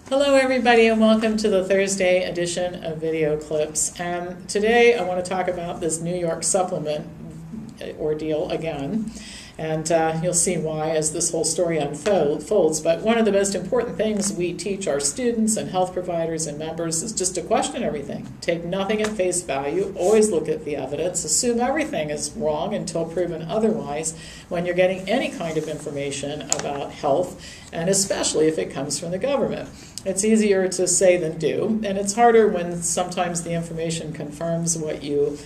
Hello everybody and welcome to the Thursday edition of Video Clips. Today I want to talk about this New York supplement ordeal again. And you'll see why as this whole story unfolds. But one of the most important things we teach our students and health providers and members is just to question everything. Take nothing at face value, always look at the evidence, assume everything is wrong until proven otherwise when you're getting any kind of information about health, and especially if it comes from the government. It's easier to say than do, and it's harder when sometimes the information confirms what you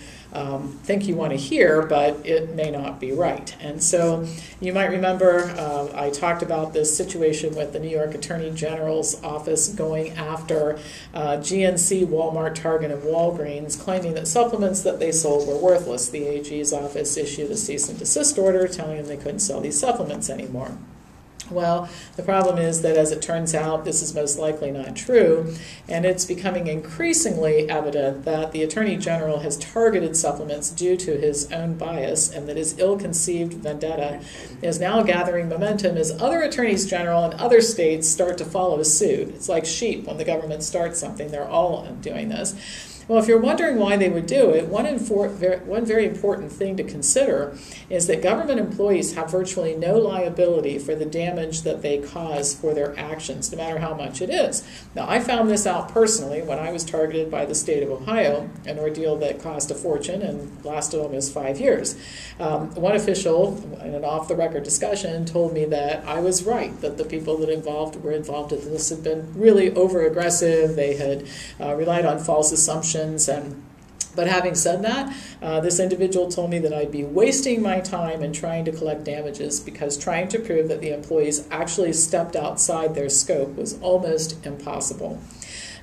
think you want to hear, but it may not be right. And so you might remember I talked about this situation with the New York Attorney General's office going after GNC, Walmart, Target, and Walgreens, claiming that supplements that they sold were worthless. The AG's office issued a cease and desist order telling them they couldn't sell these supplements anymore. Well, the problem is that, as it turns out, this is most likely not true, and it's becoming increasingly evident that the Attorney General has targeted supplements due to his own bias, and that his ill-conceived vendetta is now gathering momentum as other Attorneys General in other states start to follow suit. It's like sheep. When the government starts something, they're all doing this. Well, if you're wondering why they would do it, one very important thing to consider is that government employees have virtually no liability for the damage that they cause for their actions, no matter how much it is. Now, I found this out personally when I was targeted by the state of Ohio, an ordeal that cost a fortune and lasted almost 5 years. One official, in an off-the-record discussion, told me that I was right, that the people that were involved in this had been really over-aggressive, they had relied on false assumptions. But having said that, this individual told me that I'd be wasting my time in trying to collect damages because trying to prove that the employees actually stepped outside their scope was almost impossible.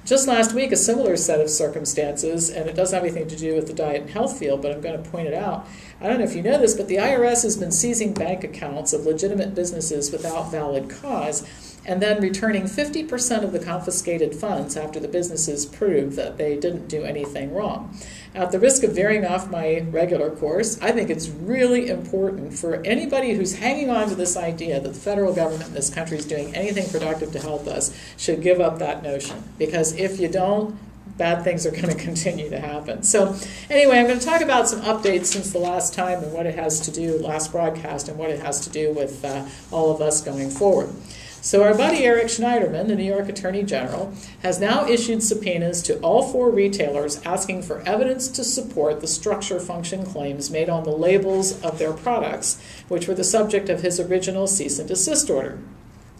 Just last week, a similar set of circumstances, and it doesn't have anything to do with the diet and health field, but I'm going to point it out. I don't know if you know this, but the IRS has been seizing bank accounts of legitimate businesses without valid cause, and then returning 50% of the confiscated funds after the businesses proved that they didn't do anything wrong. At the risk of veering off my regular course, I think it's really important for anybody who's hanging on to this idea that the federal government in this country is doing anything productive to help us should give up that notion. Because if you don't, bad things are going to continue to happen. So anyway, I'm going to talk about some updates since the last time and what it has to do, last broadcast, and what it has to do with all of us going forward. So our buddy Eric Schneiderman, the New York Attorney General, has now issued subpoenas to all 4 retailers asking for evidence to support the structure-function claims made on the labels of their products, which were the subject of his original cease and desist order.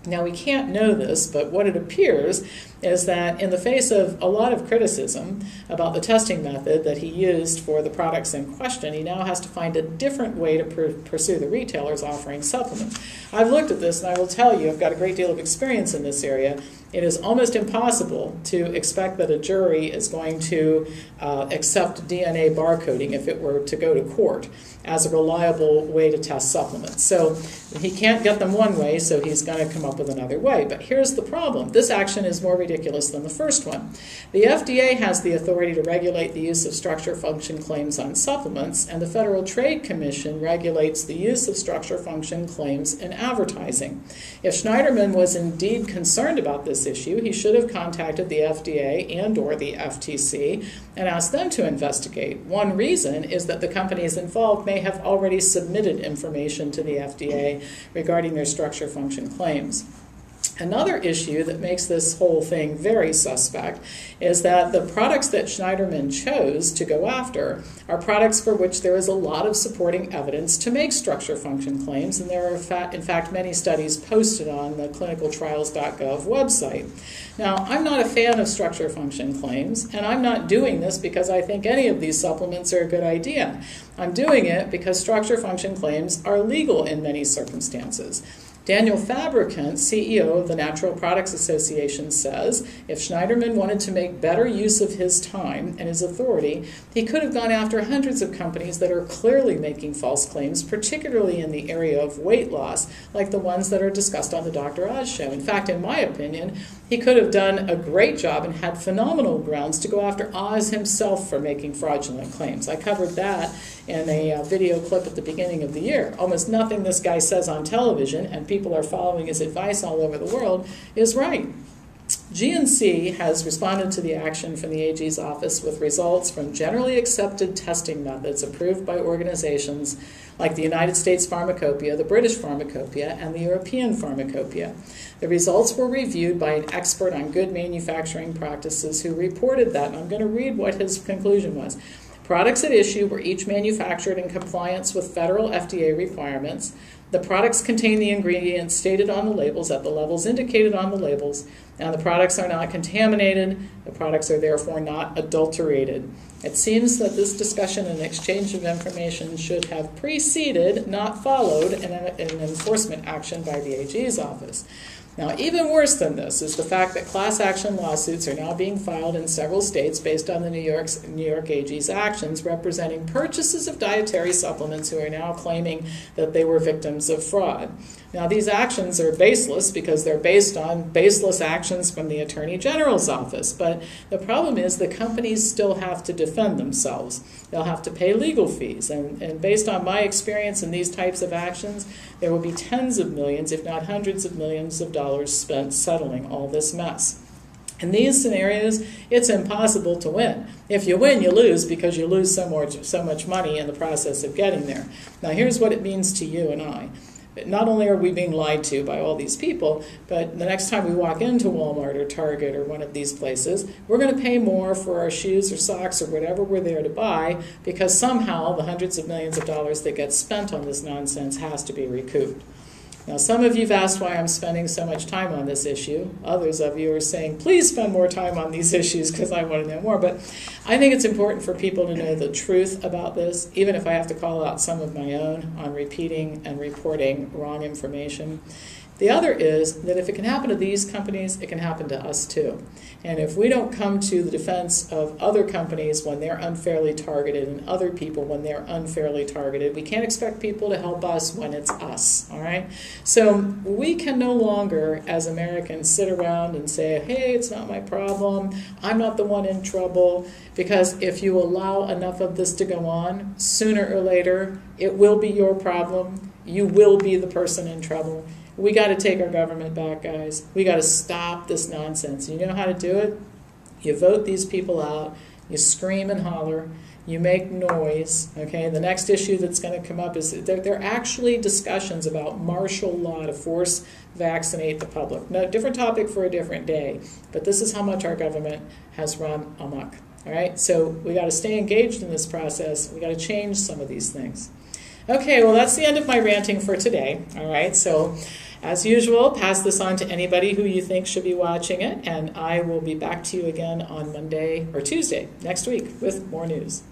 Now, we can't know this, but what it appears is that in the face of a lot of criticism about the testing method that he used for the products in question, he now has to find a different way to pursue the retailers offering supplements. I've looked at this, and I will tell you, I've got a great deal of experience in this area. It is almost impossible to expect that a jury is going to accept DNA barcoding if it were to go to court as a reliable way to test supplements. So he can't get them one way, so he's going to come up with another way. But here's the problem. This action is more ridiculous than the first one. The FDA has the authority to regulate the use of structure-function claims on supplements, and the Federal Trade Commission regulates the use of structure-function claims in advertising. If Schneiderman was indeed concerned about this issue, he should have contacted the FDA and/or the FTC and asked them to investigate. One reason is that the companies involved may have already submitted information to the FDA regarding their structure-function claims. Another issue that makes this whole thing very suspect is that the products that Schneiderman chose to go after are products for which there is a lot of supporting evidence to make structure-function claims, and there are in fact many studies posted on the clinicaltrials.gov website. Now, I'm not a fan of structure-function claims, and I'm not doing this because I think any of these supplements are a good idea. I'm doing it because structure-function claims are legal in many circumstances. Daniel Fabricant, CEO of the Natural Products Association, says if Schneiderman wanted to make better use of his time and his authority, he could have gone after hundreds of companies that are clearly making false claims, particularly in the area of weight loss, like the ones that are discussed on the Dr. Oz show. In fact, in my opinion, he could have done a great job and had phenomenal grounds to go after Oz himself for making fraudulent claims. I covered that in a video clip at the beginning of the year. Almost nothing this guy says on television, and people are following his advice all over the world, is right. GNC has responded to the action from the AG's office with results from generally accepted testing methods approved by organizations like the United States Pharmacopoeia, the British Pharmacopoeia, and the European Pharmacopoeia. The results were reviewed by an expert on good manufacturing practices who reported that, and I'm going to read what his conclusion was. Products at issue were each manufactured in compliance with federal FDA requirements. The products contain the ingredients stated on the labels at the levels indicated on the labels, and the products are not contaminated. The products are therefore not adulterated. It seems that this discussion and exchange of information should have preceded, not followed, an enforcement action by the AG's office. Now, even worse than this is the fact that class action lawsuits are now being filed in several states based on the New York AG's actions, representing purchases of dietary supplements who are now claiming that they were victims of fraud. Now, these actions are baseless because they're based on baseless actions from the Attorney General's office. But the problem is the companies still have to defend themselves. They'll have to pay legal fees. And based on my experience in these types of actions, there will be tens of millions, if not hundreds of millions of dollars spent settling all this mess. In these scenarios, it's impossible to win. If you win, you lose because you lose so much money in the process of getting there. Now, here's what it means to you and I. Not only are we being lied to by all these people, but the next time we walk into Walmart or Target or one of these places, we're going to pay more for our shoes or socks or whatever we're there to buy because somehow the hundreds of millions of dollars that get spent on this nonsense has to be recouped. Now, some of you have asked why I'm spending so much time on this issue. Others of you are saying, please spend more time on these issues because I want to know more. But I think it's important for people to know the truth about this, even if I have to call out some of my own on repeating and reporting wrong information. The other is that if it can happen to these companies, it can happen to us too. And if we don't come to the defense of other companies when they're unfairly targeted and other people when they're unfairly targeted, we can't expect people to help us when it's us, all right? So we can no longer, as Americans, sit around and say, hey, it's not my problem, I'm not the one in trouble, because if you allow enough of this to go on, sooner or later, it will be your problem. You will be the person in trouble. We got to take our government back, guys. We got to stop this nonsense. You know how to do it? You vote these people out. You scream and holler. You make noise. Okay. The next issue that's going to come up is there are actually discussions about martial law to force vaccinate the public. No, different topic for a different day. But this is how much our government has run amok. All right. So we got to stay engaged in this process. We got to change some of these things. Okay, well, that's the end of my ranting for today. All right, so as usual, pass this on to anybody who you think should be watching it, and I will be back to you again on Monday or Tuesday next week with more news.